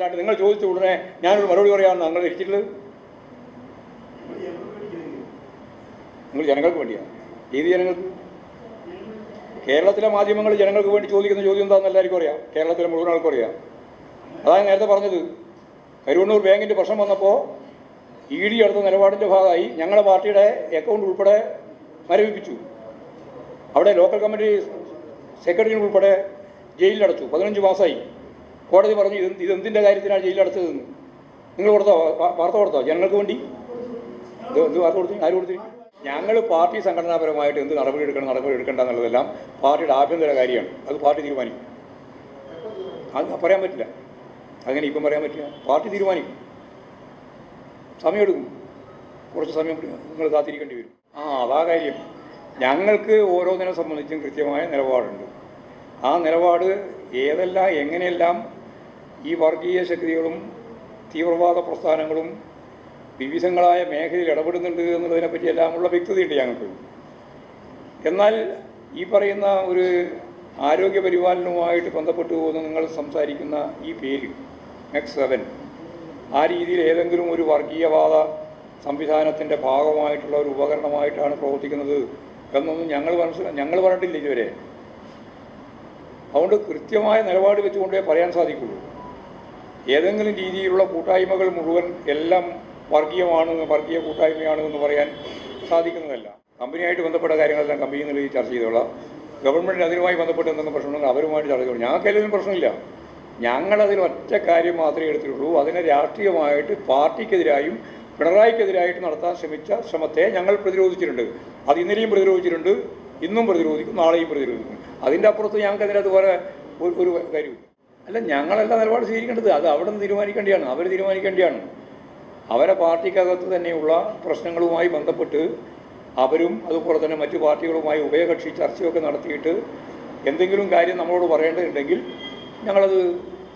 അല്ലാണ്ട് നിങ്ങൾ ചോദിച്ച ഉടനെ ഞാനൊരു മറുപടി പറയാമെന്ന് നിങ്ങൾ ഇരിച്ചിട്ടുള്ളത്. നിങ്ങൾ ജനങ്ങൾക്ക് വേണ്ടിയാണ്. ഏത് ജനങ്ങൾക്ക്? കേരളത്തിലെ മാധ്യമങ്ങൾ ജനങ്ങൾക്ക് വേണ്ടി ചോദിക്കുന്ന ചോദ്യം എന്താണെന്ന് എല്ലാവർക്കും അറിയാം. കേരളത്തിലെ മുഴുവൻ ആൾക്കും അറിയാം. അതാണ് നേരത്തെ പറഞ്ഞത്. കരുവണ്ണൂർ ബാങ്കിൻ്റെ പ്രശ്നം വന്നപ്പോൾ ED എടുത്ത നിലപാടിൻ്റെ ഭാഗമായി ഞങ്ങളുടെ പാർട്ടിയുടെ അക്കൗണ്ട് ഉൾപ്പെടെ മരവിപ്പിച്ചു. അവിടെ ലോക്കൽ കമ്മിറ്റി സെക്രട്ടറി ഉൾപ്പെടെ ജയിലിലടച്ചു. 15 മാസമായി. കോടതി പറഞ്ഞു ഇതെന്തിൻ്റെ കാര്യത്തിനാണ് ജയിലിലടച്ചതെന്ന്. നിങ്ങൾ കൊടുത്തോ? വാർത്ത കൊടുത്തോ? ജനങ്ങൾക്ക് വേണ്ടി എന്ത് വാർത്ത കൊടുത്തു? ആര് കൊടുത്തു? ഞങ്ങൾ പാർട്ടി സംഘടനാപരമായിട്ട് എന്ത് നടപടി എടുക്കേണ്ട എന്നുള്ളതെല്ലാം പാർട്ടിയുടെ ആഭ്യന്തര കാര്യമാണ്. അത് പാർട്ടി തീരുമാനിക്കും. അത് പറയാൻ പറ്റില്ല. അങ്ങനെ ഇപ്പം പറയാൻ പറ്റില്ല. പാർട്ടി തീരുമാനിക്കും. സമയമെടുക്കും. കുറച്ച് സമയം നിങ്ങൾ കാത്തിരിക്കേണ്ടി വരും. അതാ കാര്യം. ഞങ്ങൾക്ക് ഓരോന്നിനെ സംബന്ധിച്ചും കൃത്യമായ നിലപാടുണ്ട്. ആ നിലപാട് ഏതെല്ലാം എങ്ങനെയെല്ലാം ഈ വർഗീയ ശക്തികളും തീവ്രവാദ പ്രസ്ഥാനങ്ങളും വിവിധങ്ങളായ മേഖലയിൽ ഇടപെടുന്നുണ്ട് എന്നുള്ളതിനെപ്പറ്റിയെല്ലാമുള്ള വ്യക്തതയുണ്ട് ഞങ്ങൾക്ക്. എന്നാൽ ഈ പറയുന്ന ഒരു ആരോഗ്യ പരിപാലനവുമായിട്ട് ബന്ധപ്പെട്ടു പോകുന്ന നിങ്ങൾ സംസാരിക്കുന്ന ഈ പേര് MEC-7 ആ രീതിയിൽ ഏതെങ്കിലും ഒരു വർഗീയവാദ സംവിധാനത്തിൻ്റെ ഭാഗമായിട്ടുള്ള ഒരു ഉപകരണമായിട്ടാണ് പ്രവർത്തിക്കുന്നത് എന്നൊന്നും ഞങ്ങൾ പറഞ്ഞിട്ടില്ല ഇതുവരെ. അതുകൊണ്ട് കൃത്യമായ നിലപാട് വെച്ചുകൊണ്ടേ പറയാൻ സാധിക്കുള്ളൂ. ഏതെങ്കിലും രീതിയിലുള്ള കൂട്ടായ്മകൾ മുഴുവൻ എല്ലാം വർഗീയ കൂട്ടായ്മയാണെന്ന് പറയാൻ സാധിക്കുന്നതല്ല. കമ്പനിയായിട്ട് ബന്ധപ്പെട്ട കാര്യങ്ങളെല്ലാം കമ്പനി നിലയിൽ ചർച്ച ചെയ്തോളാം. ഗവൺമെൻറ്റിന് അതിനുമായി ബന്ധപ്പെട്ട് എന്തെങ്കിലും പ്രശ്നമുണ്ടെങ്കിൽ അവരുമായിട്ട് ചർച്ച ചെയ്തോളാം. ഞങ്ങൾക്കെല്ലാം പ്രശ്നമില്ല. ഞങ്ങളതിൽ ഒറ്റ കാര്യം മാത്രമേ എടുത്തിട്ടുള്ളൂ. അതിനെ രാഷ്ട്രീയമായിട്ട് പാർട്ടിക്കെതിരായും പിണറായിക്കെതിരായിട്ട് നടത്താൻ ശ്രമിച്ച ശ്രമത്തെ ഞങ്ങൾ പ്രതിരോധിച്ചിട്ടുണ്ട്. അത് ഇന്നലെയും പ്രതിരോധിച്ചിട്ടുണ്ട്, ഇന്നും പ്രതിരോധിക്കും, നാളെയും പ്രതിരോധിക്കും. അതിൻ്റെ അപ്പുറത്ത് ഞങ്ങൾക്ക് അതിനകത്ത് ഒരു കാര്യമില്ല. അല്ല, ഞങ്ങളെല്ലാം നിലപാട് സ്വീകരിക്കേണ്ടത് അത് അവിടെ നിന്ന് തീരുമാനിക്കേണ്ടിയാണ്. അവർ തീരുമാനിക്കേണ്ടിയാണ്. അവരെ പാർട്ടിക്കകത്ത് തന്നെയുള്ള പ്രശ്നങ്ങളുമായി ബന്ധപ്പെട്ട് അവരും അതുപോലെ തന്നെ മറ്റു പാർട്ടികളുമായി ഉഭയകക്ഷി ചർച്ചയൊക്കെ നടത്തിയിട്ട് എന്തെങ്കിലും കാര്യം നമ്മളോട് പറയേണ്ടതുണ്ടെങ്കിൽ ഞങ്ങളത്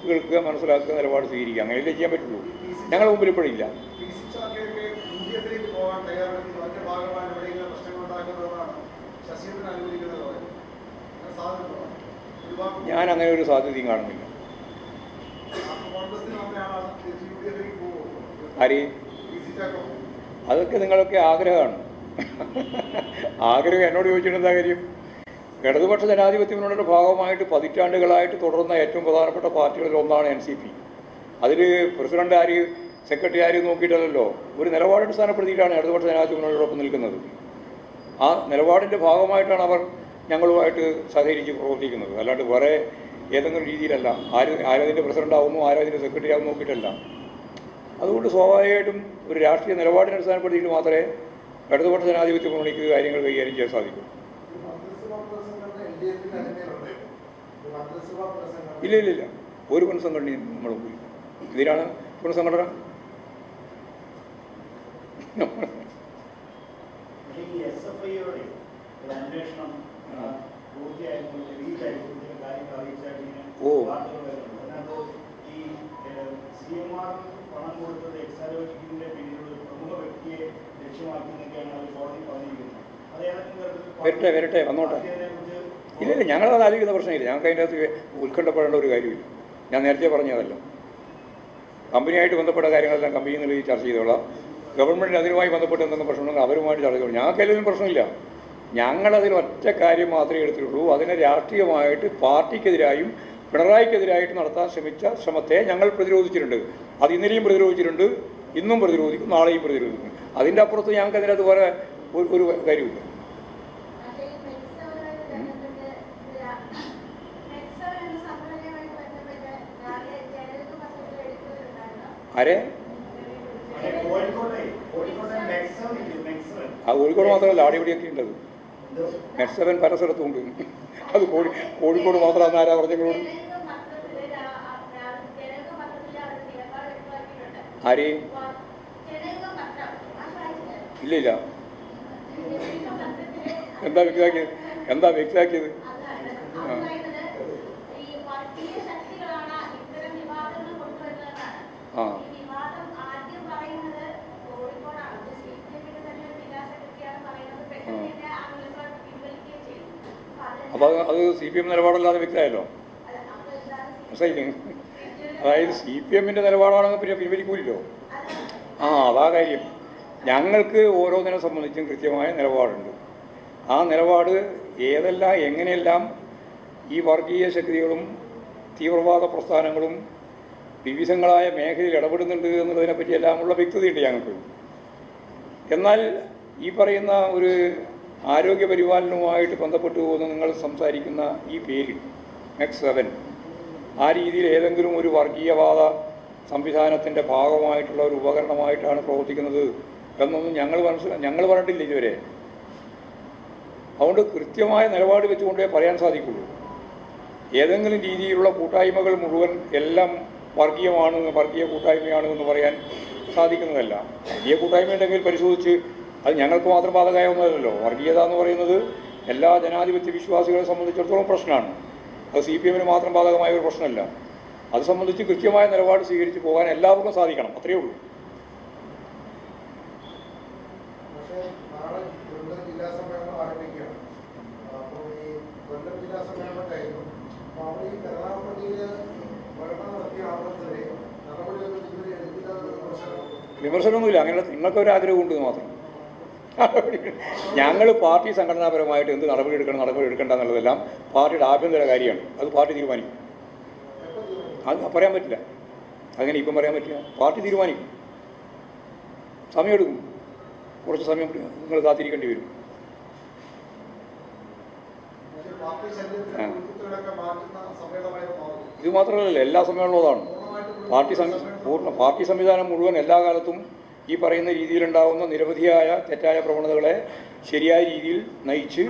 കേൾക്കുക, മനസ്സിലാക്കുക, നിലപാട് സ്വീകരിക്കുക. അങ്ങനെയല്ലേ ചെയ്യാൻ പറ്റുള്ളൂ. ഞങ്ങളുടെ മുമ്പിൽ ഇപ്പോഴില്ല. ഞാൻ അങ്ങനെ ഒരു സാധ്യതയും കാണുന്നില്ല. ആര്? അതൊക്കെ നിങ്ങളൊക്കെ ആഗ്രഹമാണ്. ആഗ്രഹം എന്നോട് ചോദിച്ചിട്ട് എന്താ കാര്യം? ഇടതുപക്ഷ ജനാധിപത്യ മുന്നണിയുടെ ഭാഗമായിട്ട് പതിറ്റാണ്ടുകളായിട്ട് തുടർന്ന ഏറ്റവും പ്രധാനപ്പെട്ട പാർട്ടികളിൽ ഒന്നാണ് NCP. അതിൽ പ്രസിഡന്റ് ആര്, സെക്രട്ടറി ആര് നോക്കിയിട്ടല്ലോ, ഒരു നിലപാടടിസ്ഥാനപ്പെടുത്തിയിട്ടാണ് ഇടതുപക്ഷ ജനാധിപത്യ മുന്നണിയോടൊപ്പം നിൽക്കുന്നത്. ആ നിലപാടിൻ്റെ ഭാഗമായിട്ടാണ് അവർ ഞങ്ങളുമായിട്ട് സഹകരിച്ച് പ്രവർത്തിക്കുന്നത്. അല്ലാണ്ട് വേറെ ഏതെങ്കിലും രീതിയിലല്ല. ആരതിൻ്റെ പ്രസിഡൻ്റാവുന്നു, ആരതിൻ്റെ സെക്രട്ടറി ആവുന്നു നോക്കിയിട്ടല്ല. അതുകൊണ്ട് സ്വാഭാവികമായിട്ടും ഒരു രാഷ്ട്രീയ നിലപാടിനെ അടിസ്ഥാനപ്പെടുത്തിയിട്ട് മാത്രമേ ഇടതുപക്ഷ ജനാധിപത്യ മുന്നണിക്ക് കാര്യങ്ങൾ കൈകാര്യം ചെയ്യാൻ സാധിക്കും. ഇല്ല, ഒരു പുനഃസംഘടനയും നമ്മൾ പോയി. ഇതിനാണ് പുനഃസംഘടന. വരട്ടെ വന്നോട്ടെ. ഇല്ല, ഞങ്ങളത് ആലോചിക്കുന്ന പ്രശ്നമില്ല. ഞങ്ങൾക്ക് അതിൻ്റെ അകത്ത് ഉത്കണ്ഠപ്പെടേണ്ട ഒരു കാര്യമില്ല. ഞാൻ നേരത്തെ പറഞ്ഞതല്ല. കമ്പനിയായിട്ട് ബന്ധപ്പെട്ട കാര്യങ്ങളെല്ലാം കമ്പനി നിലയിൽ ചർച്ച ചെയ്തോളാം. ഗവൺമെൻറ്റിന് അതിനുമായി ബന്ധപ്പെട്ട് എന്തെങ്കിലും പ്രശ്നമുണ്ടെങ്കിൽ അവരുമായിട്ട് ചർച്ച ചെയ്തോളാം. ഞങ്ങൾക്കെല്ലാം പ്രശ്നമില്ല. ഞങ്ങളതിൽ ഒറ്റ കാര്യം മാത്രമേ എടുത്തിട്ടുള്ളൂ. അതിനെ രാഷ്ട്രീയമായിട്ട് പാർട്ടിക്കെതിരായും പിണറായിക്കെതിരായിട്ട് നടത്താൻ ശ്രമിച്ച ശ്രമത്തെ ഞങ്ങൾ പ്രതിരോധിച്ചിട്ടുണ്ട്. അത് ഇന്നലെയും പ്രതിരോധിച്ചിട്ടുണ്ട്, ഇന്നും പ്രതിരോധിക്കും, നാളെയും പ്രതിരോധിക്കും. അതിൻ്റെ അപ്പുറത്ത് ഞങ്ങൾക്ക് അതിനകത്ത് വേറെ ഒരു കാര്യമില്ല. ആരെ? ആ കോഴിക്കോട് മാത്രമല്ല, ആടിപടിയൊക്കെ ഉണ്ടത്. MEC-7 പല സ്ഥലത്തുണ്ട്. അത് കോഴിക്കോട് മാത്രമാണ്. ആരാ പറഞ്ഞങ്ങളോട്? ആര്? ഇല്ല. എന്താ വ്യക്തമാക്കിയത്? അപ്പോൾ അത് CPM നിലപാടല്ലാതെ വ്യക്തമായല്ലോ. മനസ്സിലായില്ലേ? അതായത് CPM നിലപാടാണെങ്കിൽ പിന്നെ പിൻവലിക്കൂലല്ലോ. അതാ കാര്യം. ഞങ്ങൾക്ക് ഓരോന്നിനെ സംബന്ധിച്ചും കൃത്യമായ നിലപാടുണ്ട്. ആ നിലപാട് ഏതെല്ലാം എങ്ങനെയെല്ലാം ഈ വർഗീയ ശക്തികളും തീവ്രവാദ പ്രസ്ഥാനങ്ങളും വിവിധങ്ങളായ മേഖലയിൽ ഇടപെടുന്നുണ്ട് എന്നുള്ളതിനെപ്പറ്റി എല്ലാമുള്ള വ്യക്തതയുണ്ട് ഞങ്ങൾക്ക്. എന്നാൽ ഈ പറയുന്ന ഒരു ആരോഗ്യ പരിപാലനവുമായിട്ട് ബന്ധപ്പെട്ടു പോകുന്ന നിങ്ങൾ സംസാരിക്കുന്ന ഈ പേര് MEX 7 ആ രീതിയിൽ ഏതെങ്കിലും ഒരു വർഗീയവാദ ഭാഗമായിട്ടുള്ള ഒരു ഉപകരണമായിട്ടാണ് പ്രവർത്തിക്കുന്നത് എന്നൊന്നും ഞങ്ങൾ പറഞ്ഞിട്ടില്ല ഇതുവരെ. അതുകൊണ്ട് കൃത്യമായ നിലപാട് വെച്ചുകൊണ്ടേ പറയാൻ സാധിക്കുള്ളൂ. ഏതെങ്കിലും രീതിയിലുള്ള കൂട്ടായ്മകൾ മുഴുവൻ എല്ലാം വർഗീയ കൂട്ടായ്മയാണെന്ന് പറയാൻ സാധിക്കുന്നതല്ല. വർഗീയ കൂട്ടായ്മ ഉണ്ടെങ്കിൽ പരിശോധിച്ച് അത് ഞങ്ങൾക്ക് മാത്രം ബാധകമാവുന്നതല്ലോ. വർഗീയത എന്ന് പറയുന്നത് എല്ലാ ജനാധിപത്യ വിശ്വാസികളെ സംബന്ധിച്ചിടത്തോളം പ്രശ്നമാണ്. അത് CPM മാത്രം ബാധകമായ ഒരു പ്രശ്നമല്ല. അത് സംബന്ധിച്ച് കൃത്യമായ നിലപാട് സ്വീകരിച്ച് പോകാൻ എല്ലാവർക്കും സാധിക്കണം. അത്രയേ ഉള്ളൂ. വിമർശനമൊന്നുമില്ല. അങ്ങനെ നിങ്ങൾക്കൊരാഗ്രഹമുണ്ട് മാത്രം. ഞങ്ങൾ പാർട്ടി സംഘടനാപരമായിട്ട് എന്ത് നടപടി എടുക്കേണ്ട എന്നുള്ളതെല്ലാം പാർട്ടിയുടെ ആഭ്യന്തര കാര്യമാണ്. അത് പാർട്ടി തീരുമാനിക്കും. അത് പറയാൻ പറ്റില്ല. അങ്ങനെ ഇപ്പം പറയാൻ പറ്റില്ല. പാർട്ടി തീരുമാനിക്കും. സമയമെടുക്കും. കുറച്ച് സമയം നിങ്ങൾ കാത്തിരിക്കേണ്ടി വരും. ഇത് മാത്രമല്ലല്ലോ, എല്ലാ സമ്മേളനവും അതാണ്. പാർട്ടി സംവിധാനം മുഴുവൻ എല്ലാ കാലത്തും ഈ പറയുന്ന രീതിയിലുണ്ടാകുന്ന നിരവധിയായ തെറ്റായ പ്രവണതകളെ ശരിയായ രീതിയിൽ നയിച്ച്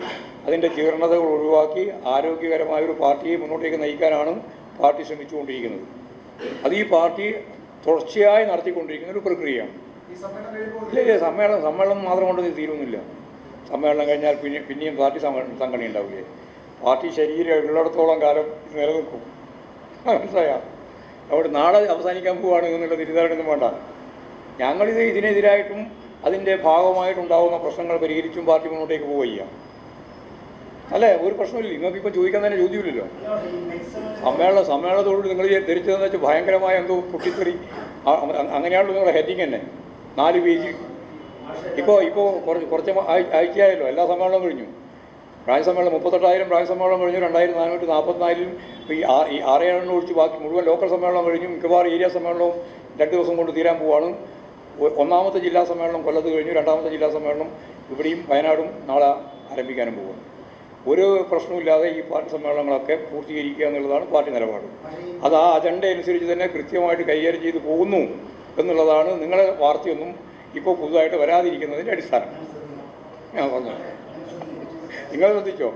അതിൻ്റെ ജീർണതകൾ ഒഴിവാക്കി ആരോഗ്യകരമായൊരു പാർട്ടിയെ മുന്നോട്ടേക്ക് നയിക്കാനാണ് പാർട്ടി ശ്രമിച്ചുകൊണ്ടിരിക്കുന്നത്. അത് ഈ പാർട്ടി തുടർച്ചയായി നടത്തിക്കൊണ്ടിരിക്കുന്ന ഒരു പ്രക്രിയയാണ്. ഇല്ല, സമ്മേളനം മാത്രം കൊണ്ട് തീരുന്നില്ല. സമ്മേളനം കഴിഞ്ഞാൽ പിന്നെയും പാർട്ടി സംഘടന ഉണ്ടാവില്ലേ? പാർട്ടി ശരീരം ഉള്ളിടത്തോളം കാലം നിലനിൽക്കും. മനസ്സിലായോ? അവിടെ നാളെ അവസാനിക്കാൻ പോവുകയാണ് എന്നുള്ള തിരിച്ചറിയൊന്നും വേണ്ട. ഞങ്ങളിത് ഇതിനെതിരായിട്ടും അതിൻ്റെ ഭാഗമായിട്ടുണ്ടാകുന്ന പ്രശ്നങ്ങൾ പരിഹരിച്ചും പാർട്ടി മുന്നോട്ടേക്ക് പോവുക. അല്ലേ? ഒരു പ്രശ്നമില്ല. നിങ്ങൾക്കിപ്പോൾ ചോദിക്കാൻ തന്നെ ചോദ്യമില്ലല്ലോ. സമ്മേളനത്തോട് നിങ്ങൾ ധരിച്ചതെന്ന് വെച്ചാൽ ഭയങ്കരമായ എന്തോ പൊട്ടിത്തെറി, അങ്ങനെയാണല്ലോ നിങ്ങളുടെ ഹെഡിങ് തന്നെ. 4 പേജ്. ഇപ്പോൾ കുറച്ച് ആഴ്ചയായല്ലോ എല്ലാ സമ്മേളനവും കഴിഞ്ഞു. ബ്രാഞ്ച് സമ്മേളനം 38,000 ബ്രാഞ്ച് സമ്മേളനം കഴിഞ്ഞു. 2444 ഈ 6 ഒഴിച്ച് ബാക്കി മുഴുവൻ ലോക്കൽ സമ്മേളനം കഴിഞ്ഞു. മിക്കവാറും ഏരിയ സമ്മേളനവും 2 ദിവസം കൊണ്ട് തീരാൻ പോവാണ്. 1ാമത്തെ ജില്ലാ സമ്മേളനം കൊല്ലത്ത് കഴിഞ്ഞു. 2ാമത്തെ ജില്ലാ സമ്മേളനം ഇവിടെയും വയനാടും നാളെ ആരംഭിക്കാനും പോകുന്നു. ഒരു പ്രശ്നമില്ലാതെ ഈ പാർട്ടി സമ്മേളനങ്ങളൊക്കെ പൂർത്തീകരിക്കുക എന്നുള്ളതാണ് പാർട്ടി നിലപാട്. അത് ആ അജണ്ട അനുസരിച്ച് തന്നെ കൃത്യമായിട്ട് കൈകാര്യം ചെയ്ത് പോകുന്നു എന്നുള്ളതാണ് നിങ്ങളുടെ വാർത്തയൊന്നും ഇപ്പോൾ പുതുതായിട്ട് വരാതിരിക്കുന്നതിൻ്റെ അടിസ്ഥാനം. ഞാൻ പറഞ്ഞു. നിങ്ങൾ ശ്രദ്ധിച്ചോ?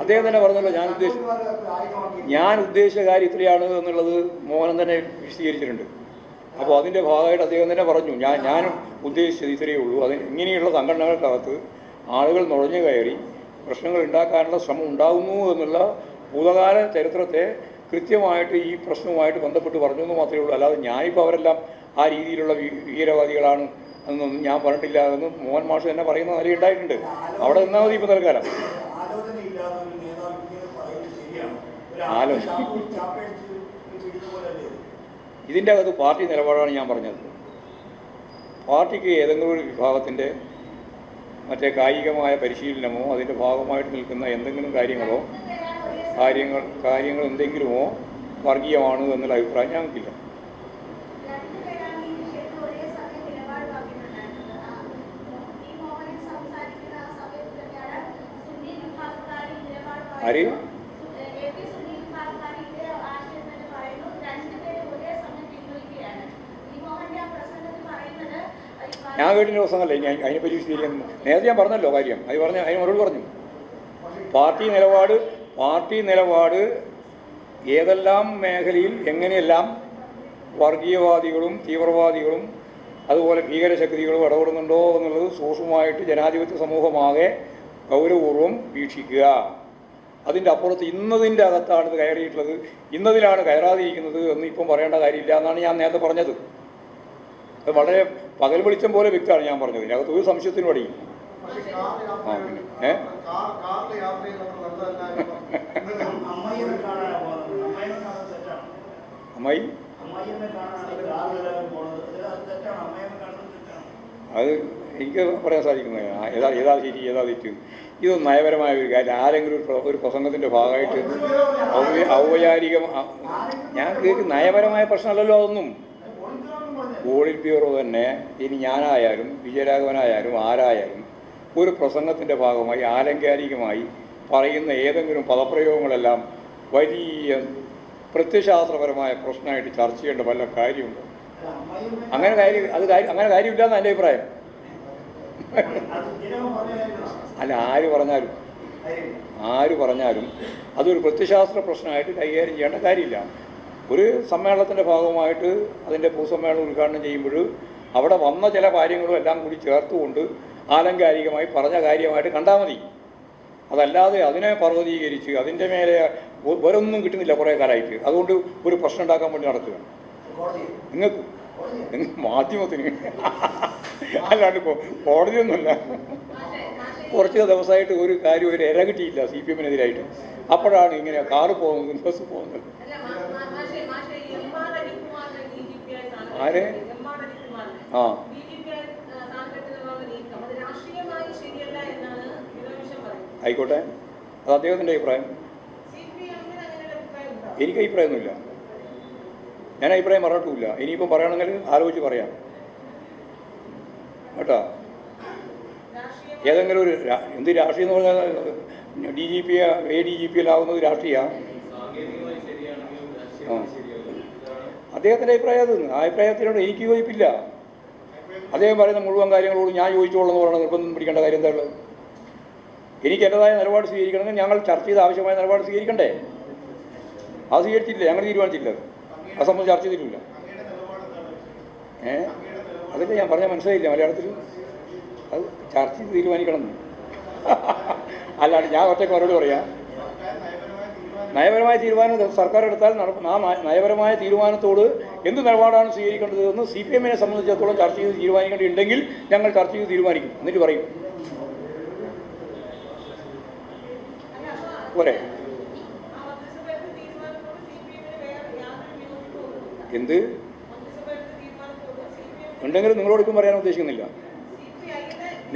അദ്ദേഹം തന്നെ പറഞ്ഞല്ലോ ഞാൻ ഉദ്ദേശിച്ച കാര്യം ഇത്രയാണ് എന്നുള്ളത് മോഹനൻ തന്നെ വിശദീകരിച്ചിട്ടുണ്ട്. അപ്പോൾ അതിൻ്റെ ഭാഗമായിട്ട് അദ്ദേഹം തന്നെ പറഞ്ഞു ഞാൻ ഉദ്ദേശിച്ചത് ഇത്രയേ ഉള്ളൂ. ഇങ്ങനെയുള്ള സംഘടനകൾക്കകത്ത് ആളുകൾ നുഴഞ്ഞു കയറി പ്രശ്നങ്ങൾ ഉണ്ടാക്കാനുള്ള ശ്രമം ഉണ്ടാകുന്നു എന്നുള്ള ഭൂതകാല ചരിത്രത്തെ കൃത്യമായിട്ട് ഈ പ്രശ്നവുമായിട്ട് ബന്ധപ്പെട്ട് പറഞ്ഞു എന്ന് മാത്രമേ ഉള്ളൂ. അല്ലാതെ ഞാനിപ്പോൾ അവരെല്ലാം ആ രീതിയിലുള്ള ഭീകരവാദികളാണ് എന്നൊന്നും ഞാൻ പറഞ്ഞിട്ടില്ല എന്ന് മോഹൻ മാഷ് തന്നെ പറയുന്ന നിലയുണ്ടായിട്ടുണ്ട്. അവിടെ നിന്നാൽ മതി ഇപ്പോൾ തൽക്കാലം. ഇതിൻ്റെ അകത്ത് പാർട്ടി നിലപാടാണ് ഞാൻ പറഞ്ഞത്. പാർട്ടിക്ക് ഏതെങ്കിലും ഒരു വിഭാഗത്തിൻ്റെ മറ്റേ കായികമായ പരിശീലനമോ അതിൻ്റെ ഭാഗമായിട്ട് നിൽക്കുന്ന എന്തെങ്കിലും കാര്യങ്ങൾ എന്തെങ്കിലുമോ വർഗീയമാണ് എന്നുള്ള അഭിപ്രായം ഞങ്ങൾക്കില്ല. ആര്? ഞാൻ കേട്ടിൻ്റെ പ്രസംഗമല്ലേ അതിനെപ്പറ്റി വിശദീകരിക്കുന്നു. നേരത്തെ ഞാൻ പറഞ്ഞല്ലോ കാര്യം. അതിന് മറുപടി പറഞ്ഞു. പാർട്ടി നിലപാട് ഏതെല്ലാം മേഖലയിൽ എങ്ങനെയെല്ലാം വർഗീയവാദികളും തീവ്രവാദികളും അതുപോലെ ഭീകരശക്തികളും ഇടപെടുന്നുണ്ടോ എന്നുള്ളത് സൂക്ഷ്മമായിട്ട് ജനാധിപത്യ സമൂഹമാകെ ഗൗരവപൂർവ്വം വീക്ഷിക്കുക. അതിൻ്റെ അപ്പുറത്ത് ഇന്നതിൻ്റെ അകത്താണ് ഇത് കയറിയിട്ടുള്ളത്, ഇന്നതിലാണ് കയറാതിരിക്കുന്നത് എന്ന് ഇപ്പം പറയേണ്ട കാര്യമില്ല എന്നാണ് ഞാൻ നേരത്തെ പറഞ്ഞത്. അത് വളരെ പകൽ വെളിച്ചം പോലെ വ്യക്തമാണ് ഞാൻ പറഞ്ഞത്. ഇതിനകത്ത് ഒരു സംശയത്തിനും അടിയും. ആ പിന്നെ അമ്മായി അത് എനിക്ക് പറയാൻ സാധിക്കുന്നതാണ് ഏതാ ശരി ഏതാ തെറ്റ്. ഇതൊന്നും നയപരമായ ഒരു കാര്യം. ആരെങ്കിലും ഒരു പ്രസംഗത്തിൻ്റെ ഭാഗമായിട്ട് ഔപചാരികം ഞാൻ കേൾക്കും. നയപരമായ പ്രശ്നമല്ലല്ലോ അതൊന്നും. പോളിറ്റ് ബ്യൂറോ തന്നെ ഇനി ഞാനായാലും വിജയരാഘവനായാലും ആരായാലും ഒരു പ്രസംഗത്തിൻ്റെ ഭാഗമായി ആലങ്കാരികമായി പറയുന്ന ഏതെങ്കിലും പദപ്രയോഗങ്ങളെല്ലാം വലിയ പ്രത്യയശാസ്ത്രപരമായ പ്രശ്നമായിട്ട് ചർച്ച ചെയ്യേണ്ട വല്ല കാര്യമുണ്ടോ? അങ്ങനെ കാര്യമില്ലെന്ന് എൻ്റെ അഭിപ്രായം. അല്ല, ആര് പറഞ്ഞാലും അതൊരു പ്രത്യയശാസ്ത്ര പ്രശ്നമായിട്ട് കൈകാര്യം ചെയ്യേണ്ട കാര്യമില്ല. ഒരു സമ്മേളനത്തിൻ്റെ ഭാഗമായിട്ട് അതിൻ്റെ പൊതുസമ്മേളനം ഉദ്ഘാടനം ചെയ്യുമ്പോൾ അവിടെ വന്ന ചില കാര്യങ്ങളും എല്ലാം കൂടി ചേർത്തുകൊണ്ട് ആലങ്കാരികമായി പറഞ്ഞ കാര്യമായിട്ട് കണ്ടാൽ മതി. അതല്ലാതെ അതിനെ പർവ്വതീകരിച്ച് അതിൻ്റെ മേലെ വേറൊന്നും കിട്ടുന്നില്ല കുറേ കാലമായിട്ട്. അതുകൊണ്ട് ഒരു പ്രശ്നം ഉണ്ടാക്കാൻ വേണ്ടി നടക്കുക നിങ്ങൾക്ക് മാധ്യമത്തിന്. അല്ലാണ്ട് കോടതിയൊന്നുമല്ല. കുറച്ച് ദിവസമായിട്ട് ഒരു കാര്യം ഒരു ഇര കിട്ടിയില്ല CPM-നെതിരായിട്ട്. അപ്പോഴാണ് ഇങ്ങനെ കാറ് പോകുന്നത്, ബസ് പോകുന്നത്. ആരെ? ആ ആയിക്കോട്ടെ, അത് അദ്ദേഹത്തിൻ്റെ അഭിപ്രായം. എനിക്ക് അഭിപ്രായമൊന്നുമില്ല. ഞാൻ അഭിപ്രായം പറഞ്ഞിട്ടുമില്ല. ഇനിയിപ്പം പറയണമെങ്കിൽ ആലോചിച്ച് പറയാം കേട്ടോ. ഏതെങ്കിലും ഒരു എന്ത് രാഷ്ട്രീയം എന്ന് പറഞ്ഞാൽ DGP ADGP-യിലാവുന്നത് രാഷ്ട്രീയമാണ്. അദ്ദേഹത്തിൻ്റെ അഭിപ്രായം അതെന്ന്. ആ അഭിപ്രായത്തിനോട് എനിക്ക് യോജിപ്പില്ല. അദ്ദേഹം പറയുന്ന മുഴുവൻ കാര്യങ്ങളോട് ഞാൻ യോജിച്ചോളെന്ന് പറയണം. നിർബന്ധം പിടിക്കേണ്ട കാര്യം എന്താ ഉള്ളത്? എനിക്ക് എൻ്റെതായ നിലപാട് സ്വീകരിക്കണമെങ്കിൽ ഞങ്ങൾ ചർച്ച ചെയ്ത് ആവശ്യമായ നിലപാട് സ്വീകരിക്കണ്ടേ? അത് സ്വീകരിച്ചില്ല, ഞങ്ങൾ തീരുമാനിച്ചില്ല. അത് സംബന്ധിച്ച് ചർച്ച ചെയ്തിട്ടില്ല. അതല്ലേ ഞാൻ പറഞ്ഞാൽ മനസ്സിലായില്ല മലയാളത്തിൽ. അത് ചർച്ച ചെയ്ത് തീരുമാനിക്കണം. അല്ലാണ്ട് ഞാൻ ഒറ്റയ്ക്ക് മറുപടി പറയാം. നയപരമായ തീരുമാനം സർക്കാർ എടുത്താൽ ആ നയപരമായ തീരുമാനത്തോട് എന്ത് നിലപാടാണ് സ്വീകരിക്കേണ്ടത് എന്ന് CPM-നെ സംബന്ധിച്ചിടത്തോളം ചർച്ച ചെയ്ത് തീരുമാനിക്കേണ്ടിയുണ്ടെങ്കിൽ ഞങ്ങൾ ചർച്ച ചെയ്ത് തീരുമാനിക്കും. എന്നിട്ട് പറയും പോരെ. എന്ത് ഉണ്ടെങ്കിലും നിങ്ങളോടിപ്പം പറയാൻ ഉദ്ദേശിക്കുന്നില്ല.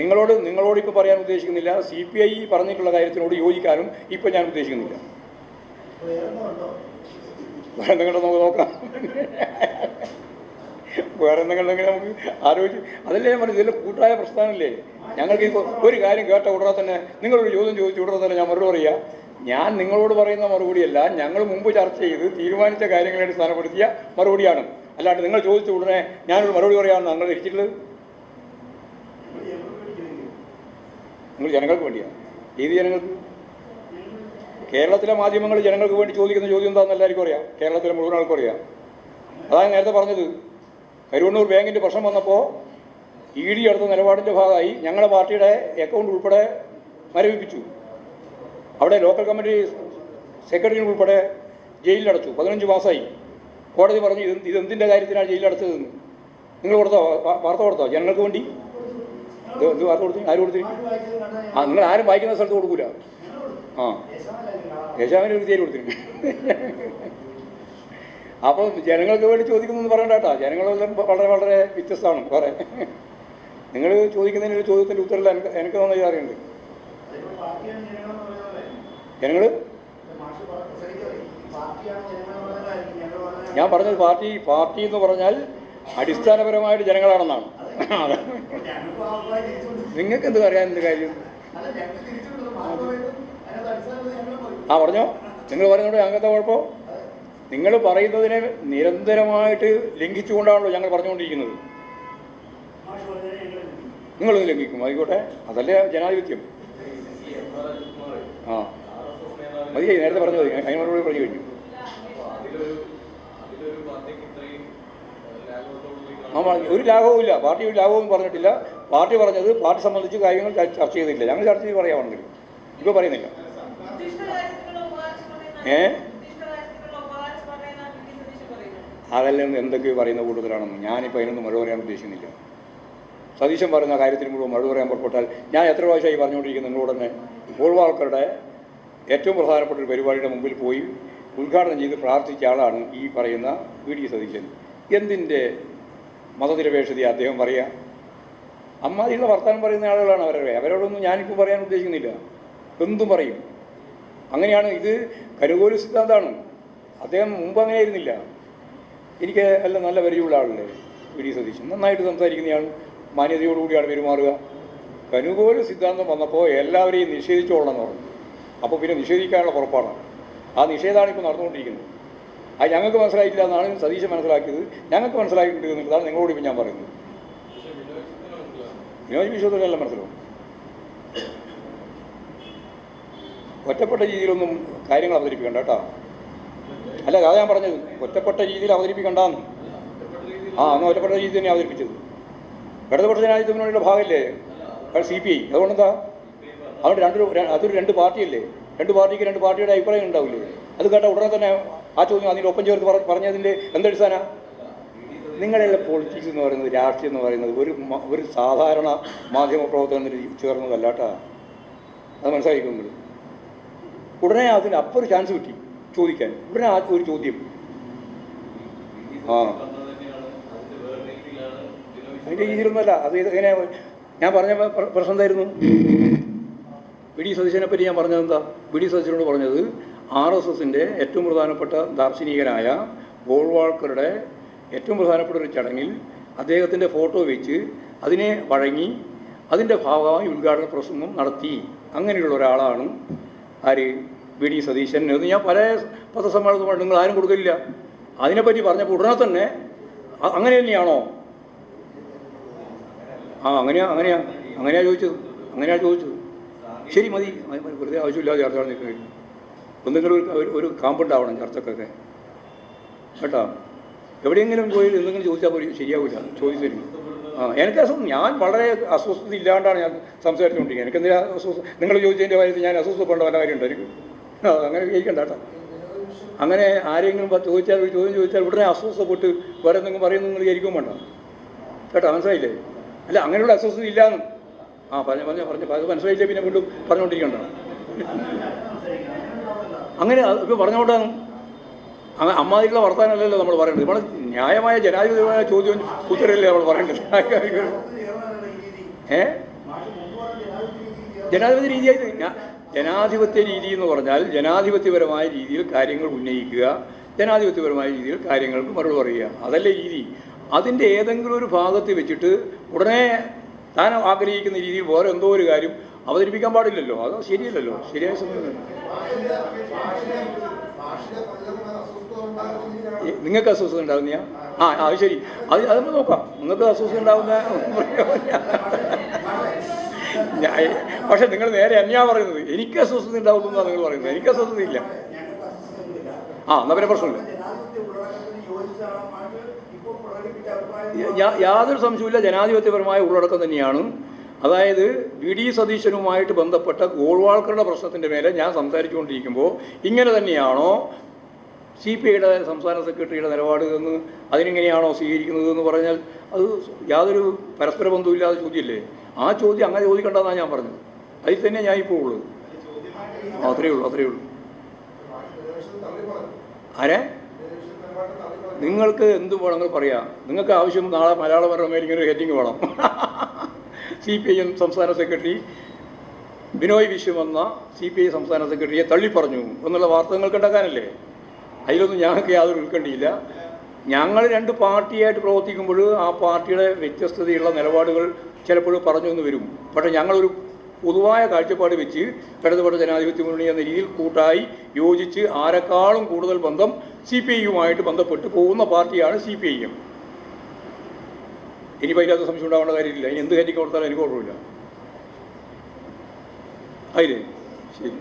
നിങ്ങളോടിപ്പോൾ പറയാൻ ഉദ്ദേശിക്കുന്നില്ല. CPI പറഞ്ഞിട്ടുള്ള കാര്യത്തിനോട് യോജിക്കാനും ഇപ്പം ഞാൻ ഉദ്ദേശിക്കുന്നില്ല. വേറെ എന്തെങ്കിലും നമുക്ക് നോക്കാം. വേറെ എന്തെങ്കിലും നമുക്ക് ആലോചിച്ച്. അതല്ലേ ഞാൻ പറഞ്ഞു, ഇതിൽ കൂട്ടായ പ്രസ്ഥാനമല്ലേ. ഞങ്ങൾക്ക് ഇപ്പോൾ ഒരു കാര്യം കേട്ട ഉടനെ തന്നെ നിങ്ങളൊരു ചോദ്യം ചോദിച്ച ഉടനെ തന്നെ ഞാൻ മറുപടി പറയുക. ഞാൻ നിങ്ങളോട് പറയുന്ന മറുപടിയല്ല, ഞങ്ങൾ മുമ്പ് ചർച്ച ചെയ്ത് തീരുമാനിച്ച കാര്യങ്ങളെ അടിസ്ഥാനപ്പെടുത്തിയ മറുപടിയാണ്. അല്ലാണ്ട് നിങ്ങൾ ചോദിച്ച ഉടനെ ഞാനൊരു മറുപടി പറയാമെന്ന് നിങ്ങൾ ധരിച്ചിട്ടുള്ളത്. നിങ്ങൾ ജനങ്ങൾക്ക് വേണ്ടിയാണ്. ഏത് ജനങ്ങൾക്ക്? കേരളത്തിലെ മാധ്യമങ്ങൾ ജനങ്ങൾക്ക് വേണ്ടി ചോദിക്കുന്ന ചോദ്യം എന്താണെന്ന് എല്ലാവർക്കും അറിയാം. കേരളത്തിലെ മുഴുവൻ ആൾക്കും അറിയാം. അതാണ് നേരത്തെ പറഞ്ഞത്. കരുവണ്ണൂർ ബാങ്കിൻ്റെ പ്രശ്നം വന്നപ്പോൾ ED എടുത്ത നിലപാടിൻ്റെ ഭാഗമായി ഞങ്ങളുടെ പാർട്ടിയുടെ അക്കൗണ്ട് ഉൾപ്പെടെ മരവിപ്പിച്ചു. അവിടെ ലോക്കൽ കമ്മിറ്റി സെക്രട്ടറി ഉൾപ്പെടെ ജയിലിലടച്ചു. 15 മാസമായി. കോടതി പറഞ്ഞു ഇതെന്തിൻ്റെ കാര്യത്തിനാണ് ജയിലിലടച്ചതെന്ന്. നിങ്ങൾ വാർത്ത കൊടുത്തോ ജനങ്ങൾക്ക് വേണ്ടി? എന്ത് വാർത്ത കൊടുത്തു? ആര് കൊടുത്തു? നിങ്ങൾ ആരും വായിക്കുന്ന സ്ഥലത്ത് കൊടുക്കൂല. യേശാവിന് ഒരു തീയതി കൊടുത്തിട്ടുണ്ട്. അപ്പോൾ ജനങ്ങൾക്ക് വേണ്ടി ചോദിക്കുന്നതെന്ന് പറയണ്ട കേട്ടോ. ജനങ്ങളെല്ലാം വളരെ വളരെ വ്യത്യസ്തമാണ്. വേറെ നിങ്ങൾ ചോദിക്കുന്നതിന് ഒരു ചോദ്യത്തിൻ്റെ ഉത്തരവില്ല. എനിക്ക് നന്നായി അറിയുന്നുണ്ട്. ജനങ്ങൾ ഞാൻ പറഞ്ഞത് പാർട്ടി എന്ന് പറഞ്ഞാൽ അടിസ്ഥാനപരമായിട്ട് ജനങ്ങളാണെന്നാണ്. നിങ്ങൾക്ക് എന്ത് അറിയാൻ എന്ത് കാര്യം? പറഞ്ഞോ. നിങ്ങൾ പറയുന്നതോട് ഞങ്ങൾക്ക് കുഴപ്പം. നിങ്ങൾ പറയുന്നതിനെ നിരന്തരമായിട്ട് ലംഘിച്ചുകൊണ്ടാണല്ലോ ഞങ്ങൾ പറഞ്ഞുകൊണ്ടിരിക്കുന്നത്. നിങ്ങളൊന്ന് ലംഘിക്കും, ആയിക്കോട്ടെ. അതല്ലേ ജനാധിപത്യം. മതിയായി, നേരത്തെ പറഞ്ഞു മതി. അതിന് മറുപടി പറഞ്ഞു കഴിഞ്ഞു. ഒരു ലാഘവുമില്ല. പാർട്ടി ഒരു ലാഘവും പറഞ്ഞിട്ടില്ല. പാർട്ടി പറഞ്ഞത് പാർട്ടി സംബന്ധിച്ച് കാര്യങ്ങൾ ചർച്ച ചെയ്തിട്ടില്ല. ഞങ്ങൾ ചർച്ച ചെയ്ത് പറയാമെങ്കിൽ ഇപ്പോൾ പറയുന്നില്ല. അതെല്ലാം എന്തൊക്കെയോ പറയുന്ന കൂട്ടത്തിലാണെന്ന് ഞാനിപ്പോൾ അതിനൊന്നും മറുപടി പറയാൻ ഉദ്ദേശിക്കുന്നില്ല. സതീശൻ പറഞ്ഞ കാര്യത്തിന് മുഴുവൻ മഴ പറയാൻ പുറപ്പെട്ടാൽ ഞാൻ എത്ര പ്രാവശ്യമായി പറഞ്ഞുകൊണ്ടിരിക്കുന്നു നിങ്ങളോട് തന്നെ ഗോൾവാൾക്കറുടെ ഏറ്റവും പ്രധാനപ്പെട്ട ഒരു പരിപാടിയുടെ മുമ്പിൽ പോയി ഉദ്ഘാടനം ചെയ്ത് പ്രാർത്ഥിച്ച ആളാണ് ഈ പറയുന്ന വി.ഡി. സതീശൻ. എന്തിൻ്റെ മതനിരപേക്ഷതയെ അദ്ദേഹം പറയുക? അമ്മാതിയുള്ള വർത്തമാനം പറയുന്ന ആളുകളാണ് അവരോടൊന്നും ഞാനിപ്പോൾ പറയാൻ ഉദ്ദേശിക്കുന്നില്ല. എന്തും പറയും. അങ്ങനെയാണ്. ഇത് കരുകോല് സിദ്ധാന്തമാണ്. അദ്ദേഹം മുമ്പ് അങ്ങനെ ആയിരുന്നില്ല. എനിക്ക് എല്ലാം നല്ല പരിചയമുള്ള ആളല്ലേ വി.ഡി. സതീശൻ. നന്നായിട്ട് സംസാരിക്കുന്നയാൾ, മാന്യതയോടുകൂടിയാണ് പെരുമാറുക. കനുകോല് സിദ്ധാന്തം വന്നപ്പോൾ എല്ലാവരെയും നിഷേധിച്ചോളണം എന്ന് പറഞ്ഞു. അപ്പോൾ പിന്നെ നിഷേധിക്കാനുള്ള പുറപ്പാടാണ്. ആ നിഷേധമാണ് ഇപ്പോൾ നടന്നുകൊണ്ടിരിക്കുന്നത്. അത് ഞങ്ങൾക്ക് മനസ്സിലായിട്ടില്ല എന്നാണ് സതീശൻ മനസ്സിലാക്കിയത്. ഞങ്ങൾക്ക് മനസ്സിലാക്കിയിട്ടുണ്ട് എന്നുള്ളതാണ് നിങ്ങളോട് ഇപ്പം ഞാൻ പറയുന്നത്. വിനോദ് വിശ്വത്തിനെല്ലാം മനസ്സിലാവും. ഒറ്റപ്പെട്ട രീതിയിലൊന്നും കാര്യങ്ങൾ അവതരിപ്പിക്കണ്ട കേട്ടോ. അല്ല, അതാ ഞാൻ പറഞ്ഞത്, ഒറ്റപ്പെട്ട രീതിയിൽ അവതരിപ്പിക്കണ്ടെന്ന്. അന്ന് ഒറ്റപ്പെട്ട രീതി തന്നെ അവതരിപ്പിച്ചത്. ഇടതുപക്ഷ ജനാധിപത്യത്തിനുള്ള ഭാഗമല്ലേ CPI. അതുകൊണ്ടെന്താ? അതൊരു രണ്ട് പാർട്ടിയല്ലേ. രണ്ട് പാർട്ടിക്ക് രണ്ട് പാർട്ടിയുടെ അഭിപ്രായം ഉണ്ടാവില്ലേ? അത് കേട്ട ഉടനെ തന്നെ ആ ചോദ്യം അതിൻ്റെ ഒപ്പം ചേർത്ത് പറഞ്ഞതിൻ്റെ എന്തടിസ്ഥാന? നിങ്ങളുടെ പൊളിറ്റിക്സ് എന്ന് പറയുന്നത്, രാഷ്ട്രീയം എന്ന് പറയുന്നത് ഒരു സാധാരണ മാധ്യമ പ്രവർത്തകന് ചേർന്നതല്ല കേട്ടോ. അത് മനസ്സിലാക്കുന്നത്. ഉടനെ അതിന് അപ്പോൾ ഒരു ചാൻസ് കിട്ടി ചോദിക്കാൻ. ഉടനെ ഒരു ചോദ്യം. അതിൻ്റെ രീതിയിലൊന്നുമല്ല. അത് എങ്ങനെ ഞാൻ പറഞ്ഞ പ്രശ്നം എന്തായിരുന്നു? വി.ഡി. സതീശനെ പറ്റി ഞാൻ പറഞ്ഞത് എന്താ? വി.ഡി. സതീശനോട് പറഞ്ഞത് RSSൻ്റെ ഏറ്റവും പ്രധാനപ്പെട്ട ദാർശനികനായ ഗോൾവാൾക്കറുടെ ഏറ്റവും പ്രധാനപ്പെട്ട ഒരു ചടങ്ങിൽ അദ്ദേഹത്തിൻ്റെ ഫോട്ടോ വെച്ച് അതിനെ വഴങ്ങി അതിൻ്റെ ഭാഗമായി ഉദ്ഘാടന പ്രസംഗം നടത്തി. അങ്ങനെയുള്ള ഒരാളാണ് ആര്? വി.ഡി. സതീശൻ എന്ന് ഞാൻ പല പത്രസമ്മേളനത്തിൽ നിങ്ങൾ ആരും കൊടുക്കില്ല. അതിനെപ്പറ്റി പറഞ്ഞപ്പോൾ ഉടനെ തന്നെ അങ്ങനെ തന്നെയാണോ? അങ്ങനെയാ ചോദിച്ചത്. ശരി, മതി. വെറുതെ ആവശ്യമില്ലാതെ ചർച്ച നിൽക്കുന്നത്. എന്തെങ്കിലും ഒരു കാമ്പുണ്ടാവണം ചർച്ചക്കൊക്കെ കേട്ടോ. എവിടെയെങ്കിലും പോയി എന്തെങ്കിലും ചോദിച്ചാൽ പോലും ശരിയാവില്ല. ചോദിച്ചു തരും. എനിക്ക് ഞാൻ വളരെ അസ്വസ്ഥത ഇല്ലാണ്ടാണ് ഞാൻ സംസാരിച്ചുകൊണ്ടിരിക്കുന്നത്. എനിക്ക് എന്തെങ്കിലും അസ്വസ്ഥ നിങ്ങൾ ചോദിച്ചതിൻ്റെ കാര്യത്തിൽ ഞാൻ അസ്വസ്ഥപ്പെടേണ്ട വല്ല കാര്യം ഉണ്ടായിരിക്കും. അങ്ങനെ ജയിക്കണ്ട കേട്ടോ. അങ്ങനെ ആരെങ്കിലും ചോദ്യം ചോദിച്ചാൽ ഉടനെ അസ്വസ്ഥപ്പെട്ട് വേറെ എന്തെങ്കിലും പറയുന്ന നിങ്ങൾ വിചാരിക്കും വേണ്ട കേട്ടോ. മനസ്സിലായില്ലേ? അല്ല, അങ്ങനെയുള്ള അസ്വസ്ഥത ഇല്ലാന്ന് പറഞ്ഞു മനസ്സിലായില്ലേ? പിന്നെ വീണ്ടും പറഞ്ഞുകൊണ്ടിരിക്കണ്ട. അങ്ങനെ ഇപ്പോൾ പറഞ്ഞുകൊണ്ടാണ്. അമ്മാതിരിയുള്ള വർത്തമാനമല്ലല്ലോ നമ്മൾ പറയേണ്ടത്. നമ്മൾ ന്യായമായ ജനാധിപത്യമായ ചോദ്യം ഉത്തരവല്ലേ നമ്മൾ പറയേണ്ടത്. ജനാധിപത്യ രീതി എന്ന് പറഞ്ഞാൽ ജനാധിപത്യപരമായ രീതിയിൽ കാര്യങ്ങൾ ഉന്നയിക്കുക, ജനാധിപത്യപരമായ രീതിയിൽ കാര്യങ്ങൾക്ക് മറുപടി പറയുക. അതല്ലേ രീതി. അതിൻ്റെ ഏതെങ്കിലും ഒരു ഭാഗത്ത് വെച്ചിട്ട് ഉടനെ താൻ ആഗ്രഹിക്കുന്ന രീതിയിൽ വേറെ എന്തോ ഒരു കാര്യം അവതരിപ്പിക്കാൻ പാടില്ലല്ലോ. അത് ശരിയല്ലല്ലോ. ശരിയായ സമയം നിങ്ങൾക്ക് അസ്വസ്ഥത ഉണ്ടാകുന്ന അത് ശരി. അത് നമ്മൾ നോക്കാം. നിങ്ങൾക്ക് അസ്വസ്ഥത ഉണ്ടാകുന്ന പക്ഷെ നിങ്ങൾ നേരെ എന്നെയാ പറയുന്നത്. എനിക്ക് അസ്വസ്ഥത ഉണ്ടാകുന്നതാണ് നിങ്ങൾ പറയുന്നത്. എനിക്ക് അസ്വസ്ഥത ഇല്ല. എന്നാ പിന്നെ പ്രശ്നമില്ല. യാതൊരു സംശയമില്ല. ജനാധിപത്യപരമായ ഉള്ളടക്കം തന്നെയാണ്. അതായത് വി.ഡി. സതീശനുമായിട്ട് ബന്ധപ്പെട്ട ഗോൾവാൾക്കറുടെ പ്രശ്നത്തിൻ്റെ മേലെ ഞാൻ സംസാരിച്ചുകൊണ്ടിരിക്കുമ്പോൾ ഇങ്ങനെ തന്നെയാണോ CPIയുടെ സംസ്ഥാന സെക്രട്ടറിയുടെ നിലപാട് എന്ന്, അതിനെങ്ങനെയാണോ സ്വീകരിക്കുന്നത് എന്ന് പറഞ്ഞാൽ അത് യാതൊരു പരസ്പര ബന്ധമില്ലാത്ത ചോദ്യമല്ലേ. ആ ചോദ്യം അങ്ങനെ ചോദിക്കേണ്ടതെന്നാണ് ഞാൻ പറഞ്ഞത്. അതിൽ തന്നെ ഞാൻ ഇപ്പോൾ ഉള്ളത്. അത്രയേ ഉള്ളൂ. ആരെ നിങ്ങൾക്ക് എന്ത് വേണമെങ്കിൽ പറയാം. നിങ്ങൾക്ക് ആവശ്യം നാളെ മലയാള മനോരമയിൽ ഇങ്ങനെ ഒരു ഹെഡിങ് വേണം. CPIM സംസ്ഥാന സെക്രട്ടറി ബിനോയ് വിശ്വം എന്ന CPI സംസ്ഥാന സെക്രട്ടറിയെ തള്ളിപ്പറഞ്ഞു എന്നുള്ള വാർത്തകൾ ഉണ്ടാക്കാനല്ലേ. അതിലൊന്നും ഞങ്ങൾക്ക് യാതൊരു ഉൾക്കണ്ടിയില്ല. ഞങ്ങൾ രണ്ട് പാർട്ടിയായിട്ട് പ്രവർത്തിക്കുമ്പോൾ ആ പാർട്ടിയുടെ വ്യത്യസ്തതയുള്ള നിലപാടുകൾ ചിലപ്പോൾ പറഞ്ഞു എന്ന് വരും. പക്ഷേ ഞങ്ങളൊരു പൊതുവായ കാഴ്ചപ്പാട് വെച്ച് ഇടതുപക്ഷ ജനാധിപത്യ മുന്നണി എന്ന രീതിയിൽ കൂട്ടായി യോജിച്ച് ആരെക്കാളും കൂടുതൽ ബന്ധം CPIയുമായിട്ട് ബന്ധപ്പെട്ട് പോകുന്ന പാർട്ടിയാണ് CPIM. ഇനിയിപ്പോൾ അതിനകത്ത് സംശയം ഉണ്ടാവേണ്ട കാര്യമില്ല. ഇനി എന്ത് കാര്യം കൊടുത്താലും എനിക്ക് കുഴപ്പമില്ല. അതിലേ ശരി.